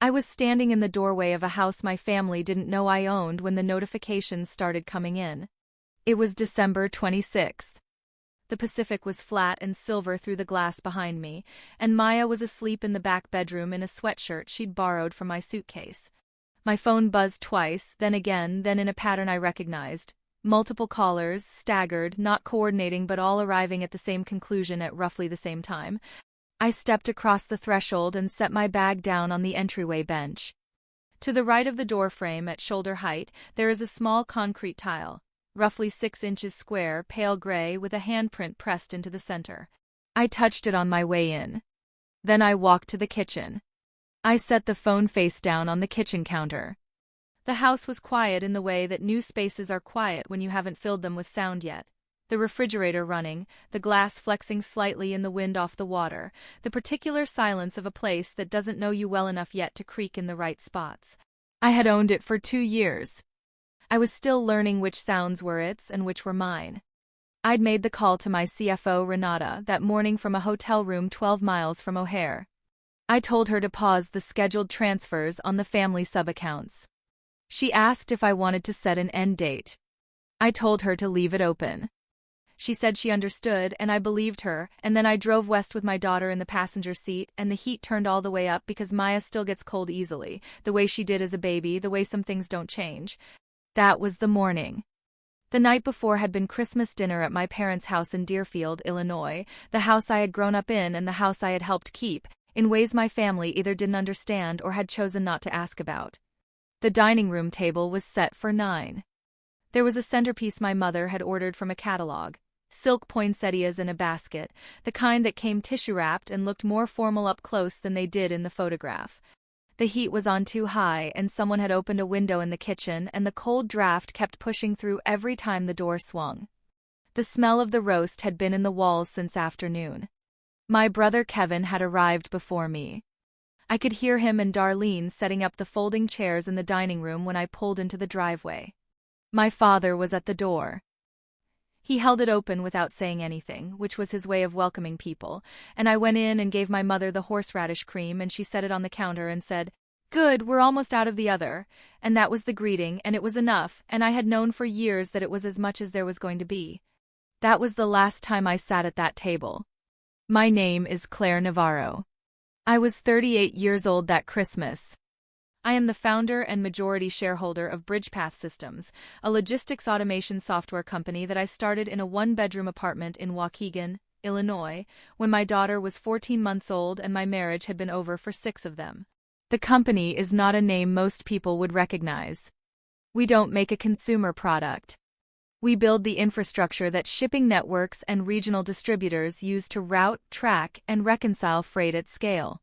I was standing in the doorway of a house my family didn't know I owned when the notifications started coming in. It was December 26th. The Pacific was flat and silver through the glass behind me, and Maya was asleep in the back bedroom in a sweatshirt she'd borrowed from my suitcase. My phone buzzed twice, then again, then in a pattern I recognized. Multiple callers, staggered, not coordinating but all arriving at the same conclusion at roughly the same time. I stepped across the threshold and set my bag down on the entryway bench. To the right of the doorframe at shoulder height, there is a small concrete tile, roughly 6 inches square, pale gray, with a handprint pressed into the center. I touched it on my way in. Then I walked to the kitchen. I set the phone face down on the kitchen counter. The house was quiet in the way that new spaces are quiet when you haven't filled them with sound yet. The refrigerator running, the glass flexing slightly in the wind off the water, the particular silence of a place that doesn't know you well enough yet to creak in the right spots. I had owned it for 2 years. I was still learning which sounds were its and which were mine. I'd made the call to my CFO, Renata, that morning from a hotel room 12 miles from O'Hare. I told her to pause the scheduled transfers on the family sub-accounts. She asked if I wanted to set an end date. I told her to leave it open. She said she understood, and I believed her, and then I drove west with my daughter in the passenger seat, and the heat turned all the way up because Maya still gets cold easily, the way she did as a baby, the way some things don't change. That was the morning. The night before had been Christmas dinner at my parents' house in Deerfield, Illinois, the house I had grown up in and the house I had helped keep, in ways my family either didn't understand or had chosen not to ask about. The dining room table was set for 9. There was a centerpiece my mother had ordered from a catalog. Silk poinsettias in a basket, the kind that came tissue-wrapped and looked more formal up close than they did in the photograph. The heat was on too high, and someone had opened a window in the kitchen, and the cold draft kept pushing through every time the door swung. The smell of the roast had been in the walls since afternoon. My brother Kevin had arrived before me. I could hear him and Darlene setting up the folding chairs in the dining room when I pulled into the driveway. My father was at the door. He held it open without saying anything, which was his way of welcoming people, and I went in and gave my mother the horseradish cream, and she set it on the counter and said, "Good, we're almost out of the other," and that was the greeting, and it was enough, and I had known for years that it was as much as there was going to be. That was the last time I sat at that table. My name is Claire Navarro. I was 38 years old that Christmas. I am the founder and majority shareholder of BridgePath Systems, a logistics automation software company that I started in a 1-bedroom apartment in Waukegan, Illinois, when my daughter was 14 months old and my marriage had been over for 6 of them. The company is not a name most people would recognize. We don't make a consumer product. We build the infrastructure that shipping networks and regional distributors use to route, track, and reconcile freight at scale.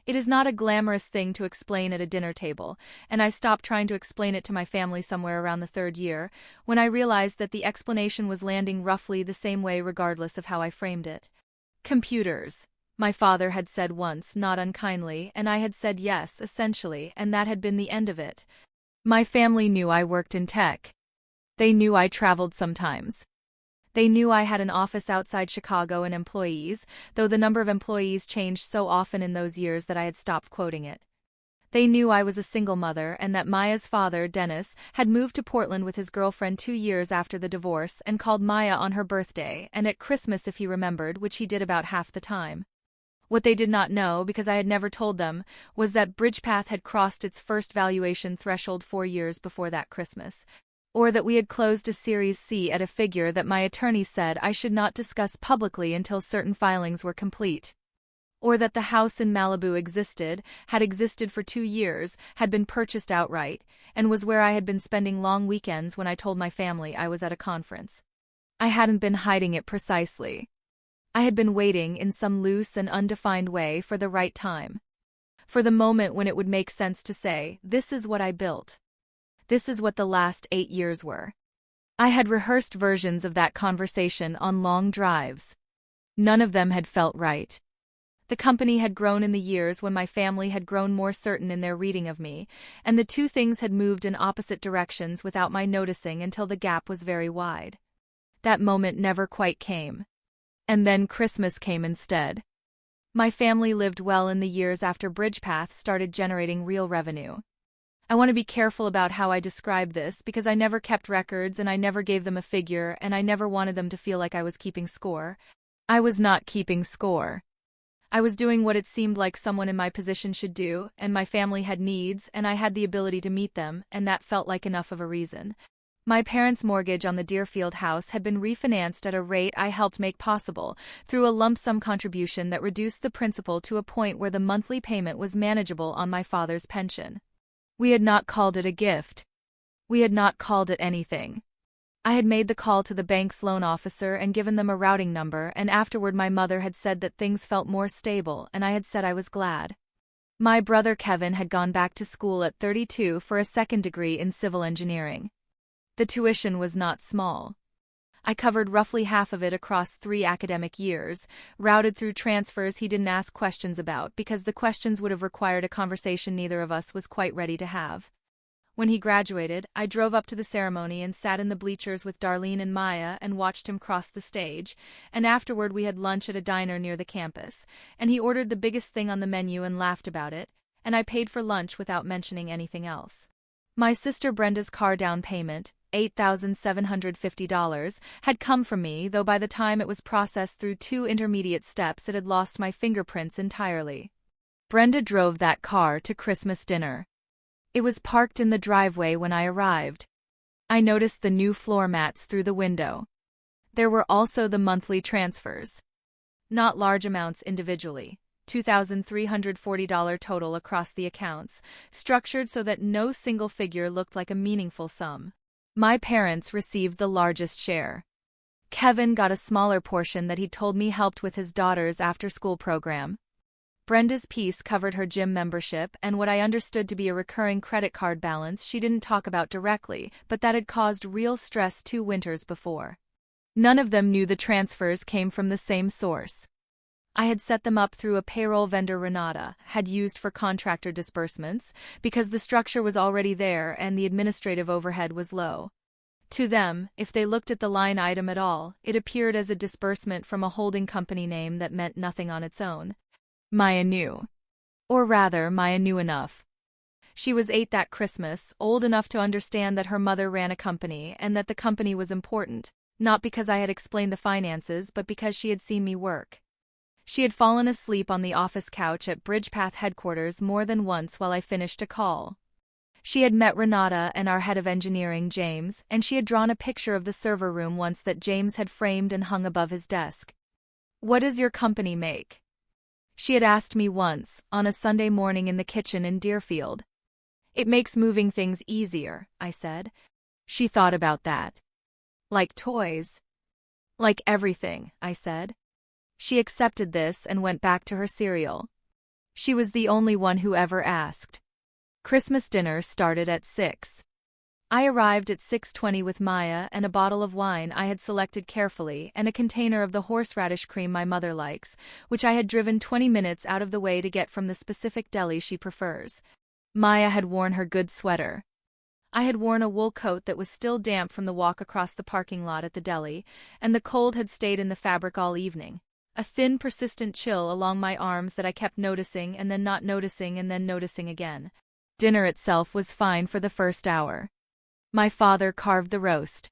It is not a glamorous thing to explain at a dinner table, and I stopped trying to explain it to my family somewhere around the 3rd year, when I realized that the explanation was landing roughly the same way regardless of how I framed it. Computers, my father had said once, not unkindly, and I had said yes, essentially, and that had been the end of it. My family knew I worked in tech. They knew I traveled sometimes. They knew I had an office outside Chicago and employees, though the number of employees changed so often in those years that I had stopped quoting it. They knew I was a single mother and that Maya's father, Dennis, had moved to Portland with his girlfriend 2 years after the divorce and called Maya on her birthday and at Christmas if he remembered, which he did about half the time. What they did not know, because I had never told them, was that BridgePath had crossed its first valuation threshold 4 years before that Christmas. Or that we had closed a Series C at a figure that my attorney said I should not discuss publicly until certain filings were complete. Or that the house in Malibu had existed for 2 years, had been purchased outright, and was where I had been spending long weekends when I told my family I was at a conference. I hadn't been hiding it precisely. I had been waiting in some loose and undefined way for the right time. For the moment when it would make sense to say, "This is what I built." This is what the last 8 years were. I had rehearsed versions of that conversation on long drives. None of them had felt right. The company had grown in the years when my family had grown more certain in their reading of me, and the two things had moved in opposite directions without my noticing until the gap was very wide. That moment never quite came. And then Christmas came instead. My family lived well in the years after Bridgepath started generating real revenue. I want to be careful about how I describe this because I never kept records and I never gave them a figure and I never wanted them to feel like I was keeping score. I was not keeping score. I was doing what it seemed like someone in my position should do, and my family had needs, and I had the ability to meet them, and that felt like enough of a reason. My parents' mortgage on the Deerfield house had been refinanced at a rate I helped make possible, through a lump sum contribution that reduced the principal to a point where the monthly payment was manageable on my father's pension. We had not called it a gift. We had not called it anything. I had made the call to the bank's loan officer and given them a routing number, and afterward my mother had said that things felt more stable, and I had said I was glad. My brother Kevin had gone back to school at 32 for a second degree in civil engineering. The tuition was not small. I covered roughly half of it across 3 academic years, routed through transfers he didn't ask questions about because the questions would have required a conversation neither of us was quite ready to have. When he graduated, I drove up to the ceremony and sat in the bleachers with Darlene and Maya and watched him cross the stage, and afterward we had lunch at a diner near the campus, and he ordered the biggest thing on the menu and laughed about it, and I paid for lunch without mentioning anything else. My sister Brenda's car down payment, $8,750, had come from me, though by the time it was processed through 2 intermediate steps it had lost my fingerprints entirely. Brenda drove that car to Christmas dinner. It was parked in the driveway when I arrived. I noticed the new floor mats through the window. There were also the monthly transfers. Not large amounts individually, $2,340 total across the accounts, structured so that no single figure looked like a meaningful sum. My parents received the largest share. Kevin got a smaller portion that he told me helped with his daughter's after-school program. Brenda's piece covered her gym membership and what I understood to be a recurring credit card balance she didn't talk about directly, but that had caused real stress 2 winters before. None of them knew the transfers came from the same source. I had set them up through a payroll vendor Renata had used for contractor disbursements because the structure was already there and the administrative overhead was low. To them, if they looked at the line item at all, it appeared as a disbursement from a holding company name that meant nothing on its own. Maya knew. Or rather, Maya knew enough. She was 8 that Christmas, old enough to understand that her mother ran a company and that the company was important, not because I had explained the finances but because she had seen me work. She had fallen asleep on the office couch at Bridgepath headquarters more than once while I finished a call. She had met Renata and our head of engineering, James, and she had drawn a picture of the server room once that James had framed and hung above his desk. "What does your company make?" She had asked me once, on a Sunday morning in the kitchen in Deerfield. "It makes moving things easier," I said. She thought about that. "Like toys?" "Like everything," I said. She accepted this and went back to her cereal. She was the only one who ever asked. Christmas dinner started at 6. I arrived at 6:20 with Maya and a bottle of wine I had selected carefully and a container of the horseradish cream my mother likes, which I had driven 20 minutes out of the way to get from the specific deli she prefers. Maya had worn her good sweater. I had worn a wool coat that was still damp from the walk across the parking lot at the deli, and the cold had stayed in the fabric all evening. A thin, persistent chill along my arms that I kept noticing and then not noticing and then noticing again. Dinner itself was fine for the first hour. My father carved the roast.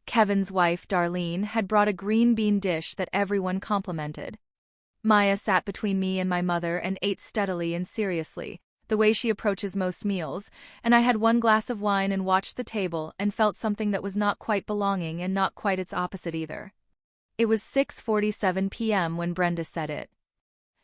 Kevin's wife, Darlene, had brought a green bean dish that everyone complimented. Maya sat between me and my mother and ate steadily and seriously, the way she approaches most meals, and I had 1 glass of wine and watched the table and felt something that was not quite belonging and not quite its opposite either. It was 6:47 p.m. when Brenda said it.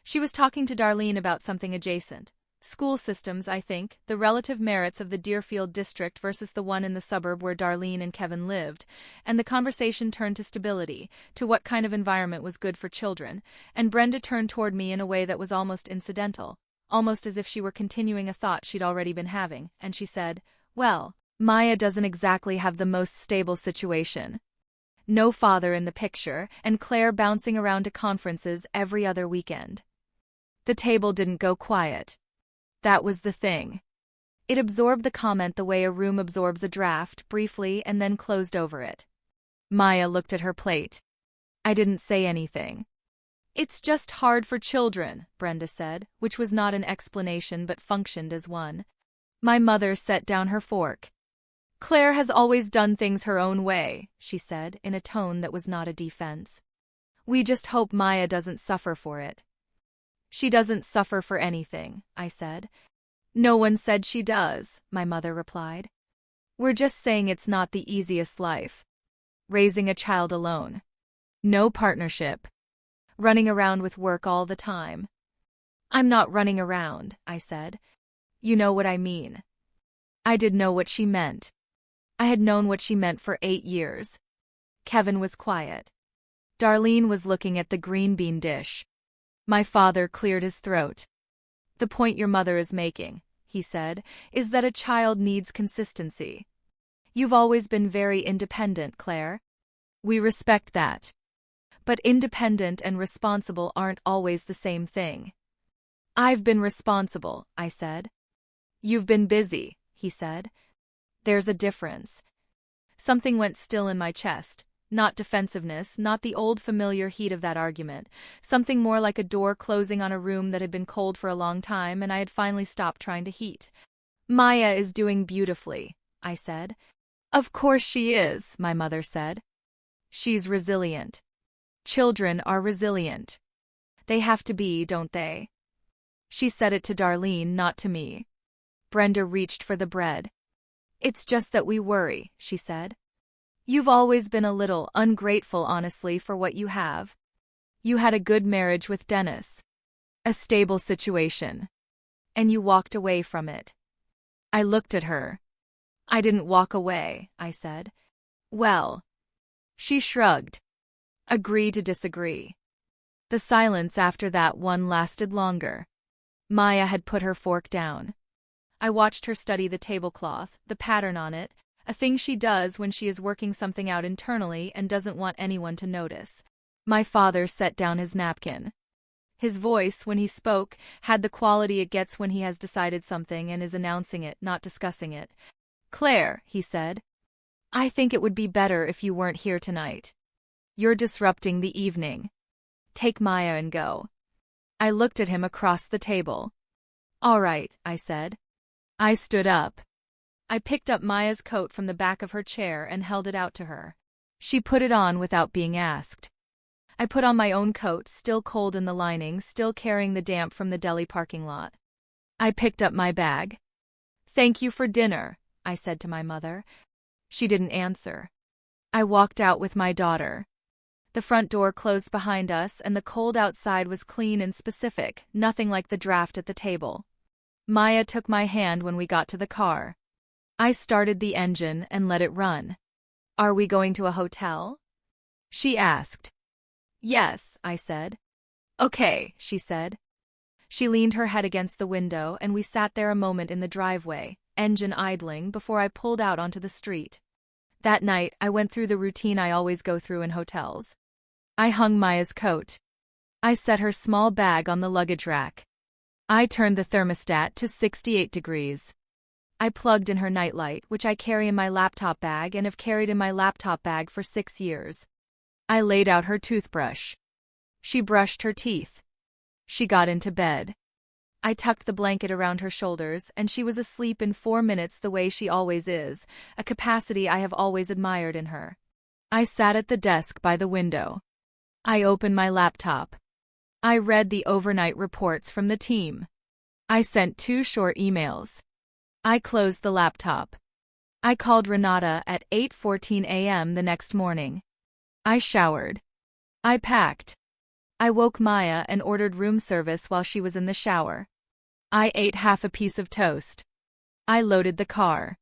She was talking to Darlene about something adjacent. School systems, I think, the relative merits of the Deerfield district versus the one in the suburb where Darlene and Kevin lived, and the conversation turned to stability, to what kind of environment was good for children, and Brenda turned toward me in a way that was almost incidental, almost as if she were continuing a thought she'd already been having, and she said, "Well, Maya doesn't exactly have the most stable situation. No father in the picture, and Claire bouncing around to conferences every other weekend." The table didn't go quiet. That was the thing. It absorbed the comment the way a room absorbs a draft, briefly, and then closed over it. Maya looked at her plate. I didn't say anything. It's just hard for children, Brenda said, which was not an explanation but functioned as one. My mother set down her fork. Claire has always done things her own way, she said, in a tone that was not a defense. We just hope Maya doesn't suffer for it. She doesn't suffer for anything, I said. No one said she does, my mother replied. We're just saying it's not the easiest life. Raising a child alone. No partnership. Running around with work all the time. I'm not running around, I said. You know what I mean. I did know what she meant. I had known what she meant for 8 years. Kevin was quiet. Darlene was looking at the green bean dish. My father cleared his throat. The point your mother is making, he said, is that a child needs consistency. You've always been very independent, Claire. We respect that. But independent and responsible aren't always the same thing. I've been responsible, I said. You've been busy, he said. There's a difference. Something went still in my chest. Not defensiveness, not the old familiar heat of that argument. Something more like a door closing on a room that had been cold for a long time and I had finally stopped trying to heat. Maya is doing beautifully, I said. Of course she is, my mother said. She's resilient. Children are resilient. They have to be, don't they? She said it to Darlene, not to me. Brenda reached for the bread. It's just that we worry, she said. You've always been a little ungrateful, honestly, for what you have. You had a good marriage with Dennis. A stable situation. And you walked away from it. I looked at her. I didn't walk away, I said. Well. She shrugged. Agree to disagree. The silence after that one lasted longer. Maya had put her fork down. I watched her study the tablecloth, the pattern on it, a thing she does when she is working something out internally and doesn't want anyone to notice. My father set down his napkin. His voice, when he spoke, had the quality it gets when he has decided something and is announcing it, not discussing it. Claire, he said, I think it would be better if you weren't here tonight. You're disrupting the evening. Take Maya and go. I looked at him across the table. All right, I said. I stood up. I picked up Maya's coat from the back of her chair and held it out to her. She put it on without being asked. I put on my own coat, still cold in the lining, still carrying the damp from the deli parking lot. I picked up my bag. Thank you for dinner, I said to my mother. She didn't answer. I walked out with my daughter. The front door closed behind us and the cold outside was clean and specific, nothing like the draft at the table. Maya took my hand when we got to the car. I started the engine and let it run. Are we going to a hotel? She asked. Yes, I said. Okay, she said. She leaned her head against the window and we sat there a moment in the driveway, engine idling, before I pulled out onto the street. That night, I went through the routine I always go through in hotels. I hung Maya's coat. I set her small bag on the luggage rack. I turned the thermostat to 68 degrees. I plugged in her nightlight, which I carry in my laptop bag and have carried in my laptop bag for 6 years. I laid out her toothbrush. She brushed her teeth. She got into bed. I tucked the blanket around her shoulders and she was asleep in 4 minutes the way she always is, a capacity I have always admired in her. I sat at the desk by the window. I opened my laptop. I read the overnight reports from the team. I sent 2 short emails. I closed the laptop. I called Renata at 8:14 a.m. the next morning. I showered. I packed. I woke Maya and ordered room service while she was in the shower. I ate half a piece of toast. I loaded the car.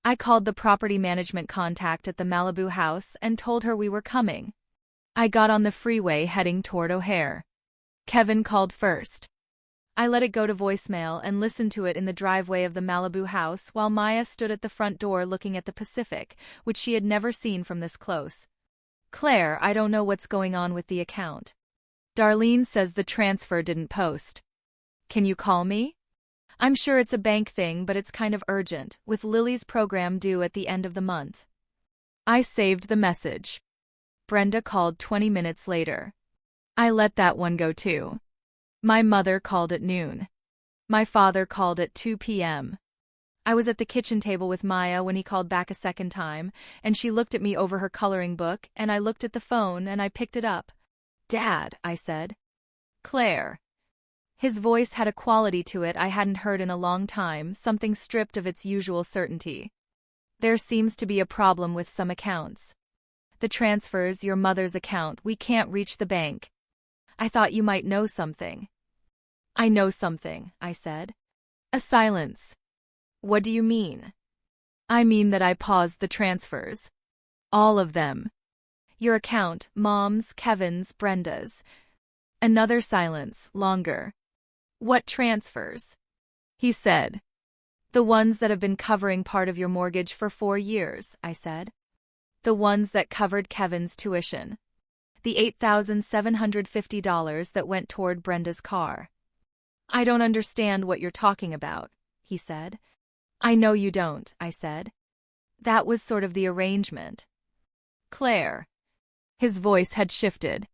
I called the property management contact at the Malibu house and told her we were coming. I got on the freeway heading toward O'Hare. Kevin called first. I let it go to voicemail and listened to it in the driveway of the Malibu house while Maya stood at the front door looking at the Pacific, which she had never seen from this close. Claire, I don't know what's going on with the account. Darlene says the transfer didn't post. Can you call me? I'm sure it's a bank thing, but it's kind of urgent, with Lily's program due at the end of the month. I saved the message. Brenda called 20 minutes later. I let that one go too. My mother called at noon. My father called at 2 p.m. I was at the kitchen table with Maya when he called back a second time, and she looked at me over her coloring book, and I looked at the phone and I picked it up. Dad, I said. Claire. His voice had a quality to it I hadn't heard in a long time, something stripped of its usual certainty. There seems to be a problem with some accounts. The transfers, your mother's account, we can't reach the bank. I thought you might know something. I know something, I said. A silence. What do you mean? I mean that I paused the transfers. All of them. Your account, Mom's, Kevin's, Brenda's. Another silence, longer. What transfers? He said. The ones that have been covering part of your mortgage for 4 years, I said. The ones that covered Kevin's tuition. The $8,750 that went toward Brenda's car. I don't understand what you're talking about, he said. I know you don't, I said. That was sort of the arrangement. Claire. His voice had shifted.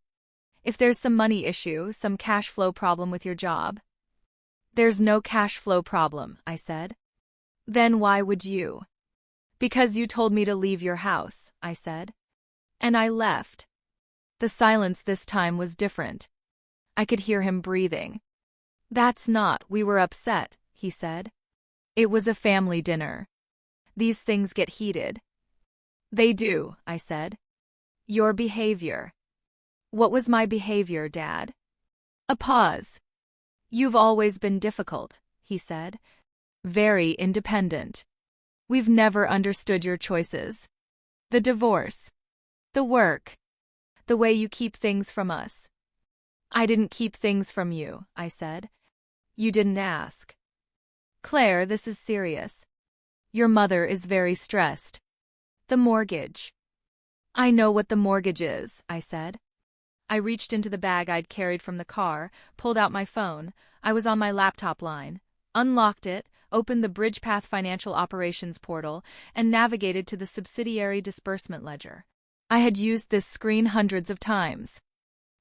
If there's some money issue, some cash flow problem with your job. There's no cash flow problem, I said. Then why would you? Because you told me to leave your house, I said. And I left. The silence this time was different. I could hear him breathing. That's not, we were upset, he said. It was a family dinner. These things get heated. They do, I said. Your behavior. What was my behavior, Dad? A pause. You've always been difficult, he said. Very independent. We've never understood your choices. The divorce. The work. The way you keep things from us. I didn't keep things from you, I said. You didn't ask. Claire, this is serious. Your mother is very stressed. The mortgage. I know what the mortgage is, I said. I reached into the bag I'd carried from the car, pulled out my phone. I was on my laptop line, unlocked it, opened the BridgePath Financial Operations portal, and navigated to the subsidiary disbursement ledger. I had used this screen hundreds of times.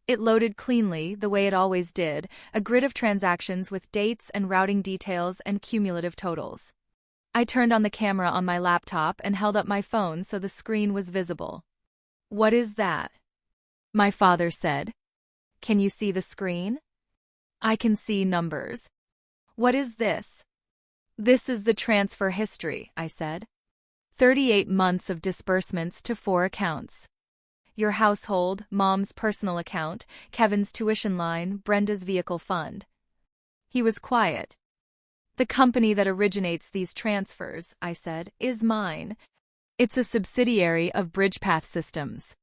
It loaded cleanly, the way it always did, a grid of transactions with dates and routing details and cumulative totals. I turned on the camera on my laptop and held up my phone so the screen was visible. What is that? My father said. Can you see the screen? I can see numbers. What is this? This is the transfer history, I said. 38 months of disbursements to 4 accounts. Your household, Mom's personal account, Kevin's tuition line, Brenda's vehicle fund. He was quiet. The company that originates these transfers, I said, is mine. It's a subsidiary of BridgePath Systems.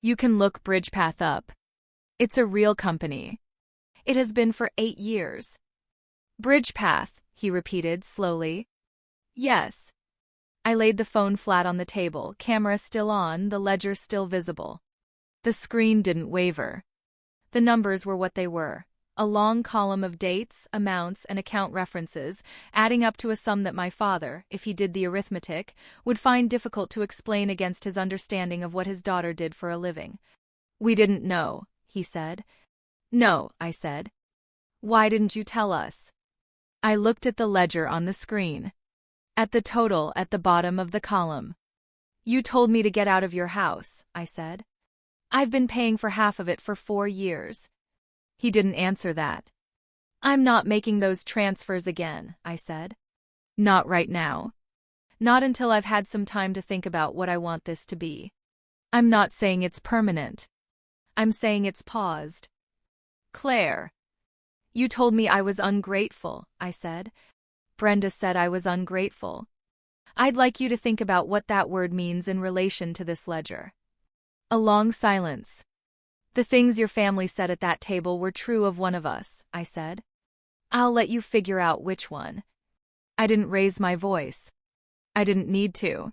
You can look BridgePath up. It's a real company. It has been for 8 years. BridgePath, he repeated slowly. Yes. I laid the phone flat on the table, camera still on, the ledger still visible. The screen didn't waver. The numbers were what they were, a long column of dates, amounts, and account references, adding up to a sum that my father, if he did the arithmetic, would find difficult to explain against his understanding of what his daughter did for a living. We didn't know, he said. No, I said. Why didn't you tell us? I looked at the ledger on the screen. At the total at the bottom of the column. You told me to get out of your house, I said. I've been paying for half of it for 4 years. He didn't answer that. I'm not making those transfers again, I said. Not right now. Not until I've had some time to think about what I want this to be. I'm not saying it's permanent. I'm saying it's paused. Claire. You told me I was ungrateful, I said. Brenda said I was ungrateful. I'd like you to think about what that word means in relation to this ledger. A long silence. The things your family said at that table were true of one of us, I said. I'll let you figure out which one. I didn't raise my voice. I didn't need to.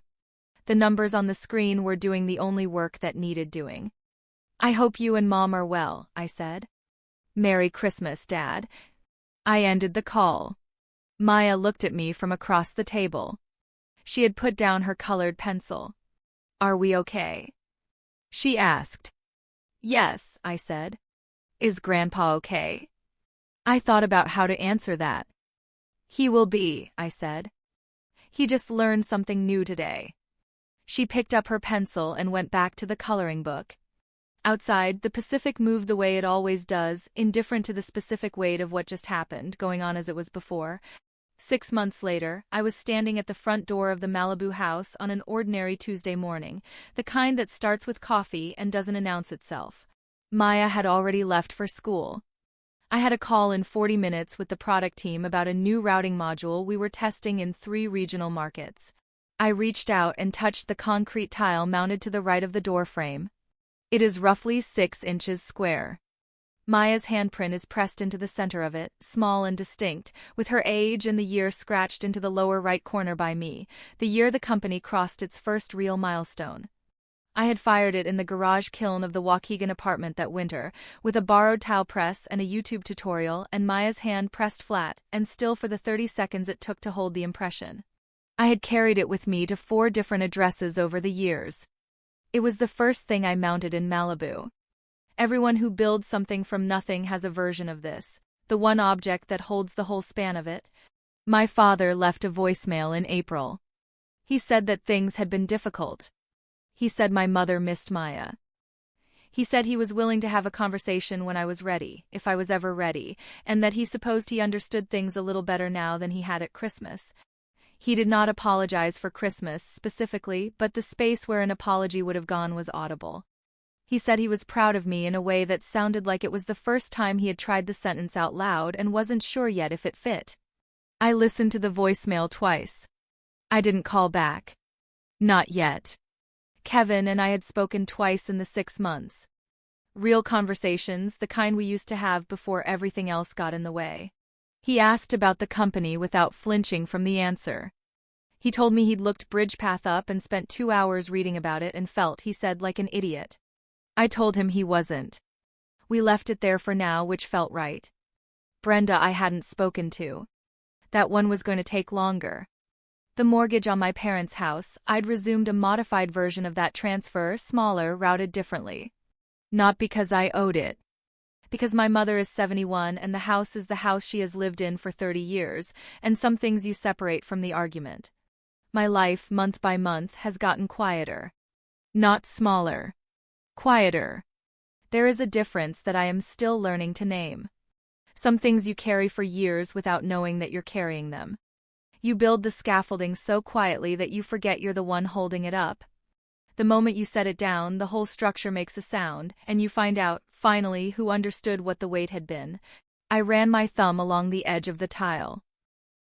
The numbers on the screen were doing the only work that needed doing. I hope you and Mom are well, I said. Merry Christmas, Dad. I ended the call. Maya looked at me from across the table. She had put down her colored pencil. Are we okay? She asked. Yes, I said. Is Grandpa okay? I thought about how to answer that. He will be, I said. He just learned something new today. She picked up her pencil and went back to the coloring book. Outside, the Pacific moved the way it always does, indifferent to the specific weight of what just happened, going on as it was before. 6 months later, I was standing at the front door of the Malibu house on an ordinary Tuesday morning, the kind that starts with coffee and doesn't announce itself. Maya had already left for school. I had a call in 40 minutes with the product team about a new routing module we were testing in 3 regional markets. I reached out and touched the concrete tile mounted to the right of the door frame. It is roughly 6 inches square. Maya's handprint is pressed into the center of it, small and distinct, with her age and the year scratched into the lower right corner by me, the year the company crossed its first real milestone. I had fired it in the garage kiln of the Waukegan apartment that winter, with a borrowed towel press and a YouTube tutorial, and Maya's hand pressed flat and still for the 30 seconds it took to hold the impression. I had carried it with me to 4 different addresses over the years. It was the first thing I mounted in Malibu. Everyone who builds something from nothing has a version of this, the one object that holds the whole span of it. My father left a voicemail in April. He said that things had been difficult. He said my mother missed Maya. He said he was willing to have a conversation when I was ready, if I was ever ready, and that he supposed he understood things a little better now than he had at Christmas. He did not apologize for Christmas specifically, but the space where an apology would have gone was audible. He said he was proud of me in a way that sounded like it was the first time he had tried the sentence out loud and wasn't sure yet if it fit. I listened to the voicemail twice. I didn't call back. Not yet. Kevin and I had spoken twice in the 6 months. Real conversations, the kind we used to have before everything else got in the way. He asked about the company without flinching from the answer. He told me he'd looked Bridgepath up and spent 2 hours reading about it and felt, he said, like an idiot. I told him he wasn't. We left it there for now, which felt right. Brenda I hadn't spoken to. That one was going to take longer. The mortgage on my parents' house, I'd resumed a modified version of that transfer, smaller, routed differently. Not because I owed it. Because my mother is 71 and the house is the house she has lived in for 30 years, and some things you separate from the argument. My life, month by month, has gotten quieter. Not smaller. Quieter. There is a difference that I am still learning to name. Some things you carry for years without knowing that you're carrying them. You build the scaffolding so quietly that you forget you're the one holding it up. The moment you set it down, the whole structure makes a sound, and you find out, finally, who understood what the weight had been. I ran my thumb along the edge of the tile.